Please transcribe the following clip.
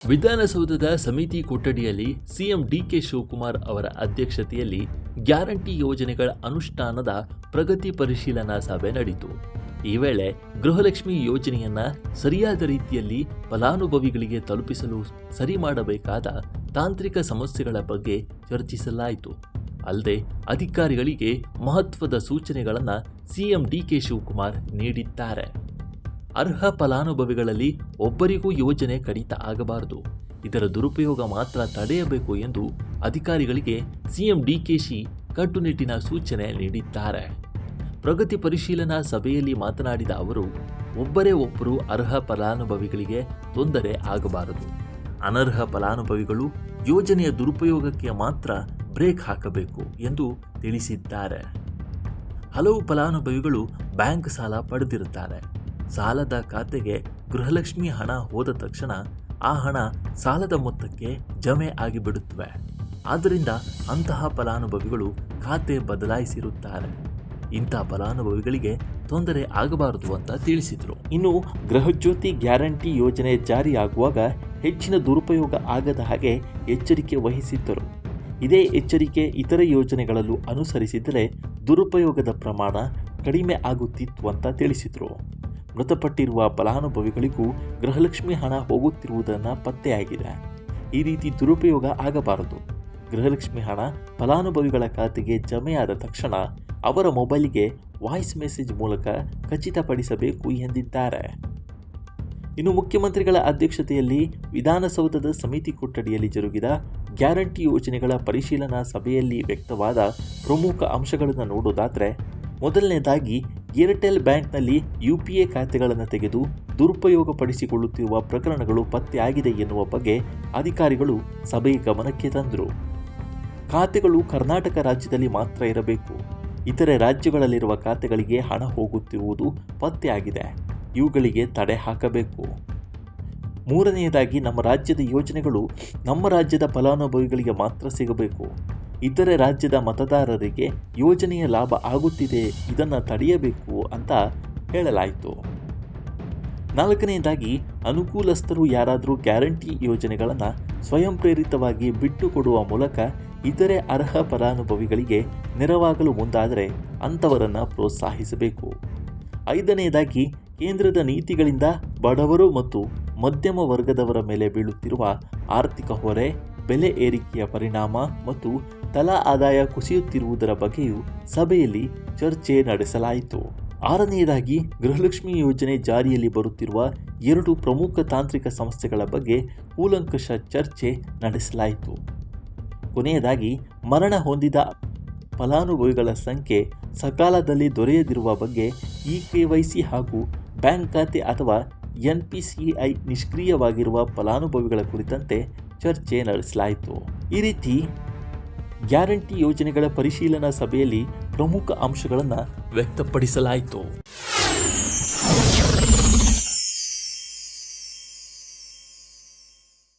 ವಿಧಾನಸೌಧದ ಸಮಿತಿ ಕೊಠಡಿಯಲ್ಲಿ ಸಿಎಂ ಡಿಕೆ ಶಿವಕುಮಾರ್ ಅವರ ಅಧ್ಯಕ್ಷತೆಯಲ್ಲಿ ಗ್ಯಾರಂಟಿ ಯೋಜನೆಗಳ ಅನುಷ್ಠಾನದ ಪ್ರಗತಿ ಪರಿಶೀಲನಾ ಸಭೆ ನಡೆಯಿತು. ಈ ವೇಳೆ ಗೃಹಲಕ್ಷ್ಮಿ ಯೋಜನೆಯನ್ನ ಸರಿಯಾದ ರೀತಿಯಲ್ಲಿ ಫಲಾನುಭವಿಗಳಿಗೆ ತಲುಪಿಸಲು ಸರಿ ಮಾಡಬೇಕಾದ ತಾಂತ್ರಿಕ ಸಮಸ್ಯೆಗಳ ಬಗ್ಗೆ ಚರ್ಚಿಸಲಾಯಿತು. ಅಲ್ಲದೆ ಅಧಿಕಾರಿಗಳಿಗೆ ಮಹತ್ವದ ಸೂಚನೆಗಳನ್ನು ಸಿಎಂ ಡಿಕೆ ಶಿವಕುಮಾರ್ ನೀಡಿದ್ದಾರೆ. ಅರ್ಹ ಫಲಾನುಭವಿಗಳಲ್ಲಿ ಒಬ್ಬರಿಗೂ ಯೋಜನೆ ಕಡಿತ ಆಗಬಾರದು, ಇದರ ದುರುಪಯೋಗ ಮಾತ್ರ ತಡೆಯಬೇಕು ಎಂದು ಅಧಿಕಾರಿಗಳಿಗೆ ಸಿಎಂ ಡಿಕೆಶಿ ಕಟ್ಟುನಿಟ್ಟಿನ ಸೂಚನೆ ನೀಡಿದ್ದಾರೆ. ಪ್ರಗತಿ ಪರಿಶೀಲನಾ ಸಭೆಯಲ್ಲಿ ಮಾತನಾಡಿದ ಅವರು, ಒಬ್ಬರೇ ಒಬ್ಬರು ಅರ್ಹ ಫಲಾನುಭವಿಗಳಿಗೆ ತೊಂದರೆ ಆಗಬಾರದು. ಅನರ್ಹ ಫಲಾನುಭವಿಗಳು ಯೋಜನೆಯ ದುರುಪಯೋಗಕ್ಕೆ ಮಾತ್ರ ಬ್ರೇಕ್ ಹಾಕಬೇಕು ಎಂದು ತಿಳಿಸಿದ್ದಾರೆ. ಹಲವು ಫಲಾನುಭವಿಗಳು ಬ್ಯಾಂಕ್ ಸಾಲ ಪಡೆದಿರುತ್ತಾರೆ. ಸಾಲದ ಖಾತೆಗೆ ಗೃಹಲಕ್ಷ್ಮಿ ಹಣ ಹೋದ ತಕ್ಷಣ ಆ ಹಣ ಸಾಲದ ಮೊತ್ತಕ್ಕೆ ಜಮೆ ಆಗಿಬಿಡುತ್ತವೆ. ಆದ್ದರಿಂದ ಅಂತಹ ಫಲಾನುಭವಿಗಳು ಖಾತೆ ಬದಲಾಯಿಸಿರುತ್ತಾರೆ. ಇಂಥ ಫಲಾನುಭವಿಗಳಿಗೆ ತೊಂದರೆ ಆಗಬಾರದು ಅಂತ ತಿಳಿಸಿದರು. ಇನ್ನು ಗೃಹಜ್ಯೋತಿ ಗ್ಯಾರಂಟಿ ಯೋಜನೆ ಜಾರಿಯಾಗುವಾಗ ಹೆಚ್ಚಿನ ದುರುಪಯೋಗ ಆಗದ ಹಾಗೆ ಎಚ್ಚರಿಕೆ ವಹಿಸಿದ್ದರು. ಇದೇ ಎಚ್ಚರಿಕೆ ಇತರ ಯೋಜನೆಗಳಲ್ಲೂ ಅನುಸರಿಸಿದರೆ ದುರುಪಯೋಗದ ಪ್ರಮಾಣ ಕಡಿಮೆ ಆಗುತ್ತಿತ್ತು ಅಂತ ತಿಳಿಸಿದರು. ಮೃತಪಟ್ಟಿರುವ ಫಲಾನುಭವಿಗಳಿಗೂ ಗೃಹಲಕ್ಷ್ಮಿ ಹಣ ಹೋಗುತ್ತಿರುವುದನ್ನು ಪತ್ತೆಯಾಗಿದೆ. ಈ ರೀತಿ ದುರುಪಯೋಗ ಆಗಬಾರದು. ಗೃಹಲಕ್ಷ್ಮಿ ಹಣ ಫಲಾನುಭವಿಗಳ ಖಾತೆಗೆ ಜಮೆಯಾದ ತಕ್ಷಣ ಅವರ ಮೊಬೈಲ್ಗೆ ವಾಯ್ಸ್ ಮೆಸೇಜ್ ಮೂಲಕ ಖಚಿತಪಡಿಸಬೇಕು ಎಂದಿದ್ದಾರೆ. ಇನ್ನು ಮುಖ್ಯಮಂತ್ರಿಗಳ ಅಧ್ಯಕ್ಷತೆಯಲ್ಲಿ ವಿಧಾನಸೌಧದ ಸಮಿತಿ ಕೊಠಡಿಯಲ್ಲಿ ಜರುಗಿದ ಗ್ಯಾರಂಟಿ ಯೋಜನೆಗಳ ಪರಿಶೀಲನಾ ಸಭೆಯಲ್ಲಿ ವ್ಯಕ್ತವಾದ ಪ್ರಮುಖ ಅಂಶಗಳನ್ನು ನೋಡೋದಾದರೆ, ಮೊದಲನೇದಾಗಿ ಏರ್ಟೆಲ್ ಬ್ಯಾಂಕ್ನಲ್ಲಿ UPA ಖಾತೆಗಳನ್ನು ತೆಗೆದು ದುರುಪಯೋಗಪಡಿಸಿಕೊಳ್ಳುತ್ತಿರುವ ಪ್ರಕರಣಗಳು ಪತ್ತೆಯಾಗಿದೆ ಎನ್ನುವ ಬಗ್ಗೆ ಅಧಿಕಾರಿಗಳು ಸಭೆಯ ಗಮನಕ್ಕೆ ತಂದರು. ಖಾತೆಗಳು ಕರ್ನಾಟಕ ರಾಜ್ಯದಲ್ಲಿ ಮಾತ್ರ ಇರಬೇಕು. ಇತರೆ ರಾಜ್ಯಗಳಲ್ಲಿರುವ ಖಾತೆಗಳಿಗೆ ಹಣ ಹೋಗುತ್ತಿರುವುದು ಪತ್ತೆಯಾಗಿದೆ. ಇವುಗಳಿಗೆ ತಡೆ ಹಾಕಬೇಕು. ಮೂರನೆಯದಾಗಿ, ನಮ್ಮ ರಾಜ್ಯದ ಯೋಜನೆಗಳು ನಮ್ಮ ರಾಜ್ಯದ ಫಲಾನುಭವಿಗಳಿಗೆ ಮಾತ್ರ ಸಿಗಬೇಕು. ಇತರೆ ರಾಜ್ಯದ ಮತದಾರರಿಗೆ ಯೋಜನೆಯ ಲಾಭ ಆಗುತ್ತಿದೆ, ಇದನ್ನು ತಡೆಯಬೇಕು ಅಂತ ಹೇಳಲಾಯಿತು. ನಾಲ್ಕನೆಯದಾಗಿ, ಅನುಕೂಲಸ್ಥರು ಯಾರಾದರೂ ಗ್ಯಾರಂಟಿ ಯೋಜನೆಗಳನ್ನು ಸ್ವಯಂ ಪ್ರೇರಿತವಾಗಿ ಬಿಟ್ಟು ಕೊಡುವ ಮೂಲಕ ಇತರೆ ಅರ್ಹ ಫಲಾನುಭವಿಗಳಿಗೆ ನೆರವಾಗಲು ಮುಂದಾದರೆ ಅಂಥವರನ್ನು ಪ್ರೋತ್ಸಾಹಿಸಬೇಕು. ಐದನೆಯದಾಗಿ, ಕೇಂದ್ರದ ನೀತಿಗಳಿಂದ ಬಡವರು ಮತ್ತು ಮಧ್ಯಮ ವರ್ಗದವರ ಮೇಲೆ ಬೀಳುತ್ತಿರುವ ಆರ್ಥಿಕ ಹೊರೆ, ಬೆಲೆ ಏರಿಕೆಯ ಪರಿಣಾಮ ಮತ್ತು ತಲಾ ಆದಾಯ ಕುಸಿಯುತ್ತಿರುವುದರ ಬಗ್ಗೆಯೂ ಸಭೆಯಲ್ಲಿ ಚರ್ಚೆ ನಡೆಸಲಾಯಿತು. ಆರನೆಯದಾಗಿ, ಗೃಹಲಕ್ಷ್ಮಿ ಯೋಜನೆ ಜಾರಿಯಲ್ಲಿ ಬರುತ್ತಿರುವ 2 ಪ್ರಮುಖ ತಾಂತ್ರಿಕ ಸಮಸ್ಯೆಗಳ ಬಗ್ಗೆ ಕೂಲಂಕಷ ಚರ್ಚೆ ನಡೆಸಲಾಯಿತು. ಕೊನೆಯದಾಗಿ, ಮರಣ ಹೊಂದಿದ ಫಲಾನುಭವಿಗಳ ಸಂಖ್ಯೆ ಸಕಾಲದಲ್ಲಿ ದೊರೆಯದಿರುವ ಬಗ್ಗೆ eKYC ಹಾಗೂ ಬ್ಯಾಂಕ್ ಖಾತೆ ಅಥವಾ NPCI ನಿಷ್ಕ್ರಿಯವಾಗಿರುವ ಫಲಾನುಭವಿಗಳ ಕುರಿತಂತೆ ಚರ್ಚೆ ನಡೆಸಲಾಯಿತು. ಈ ರೀತಿ ಗ್ಯಾರಂಟಿ ಯೋಜನೆಗಳ ಪರಿಶೀಲನಾ ಸಭೆಯಲ್ಲಿ ಪ್ರಮುಖ ಅಂಶಗಳನ್ನು ವ್ಯಕ್ತಪಡಿಸಲಾಯಿತು.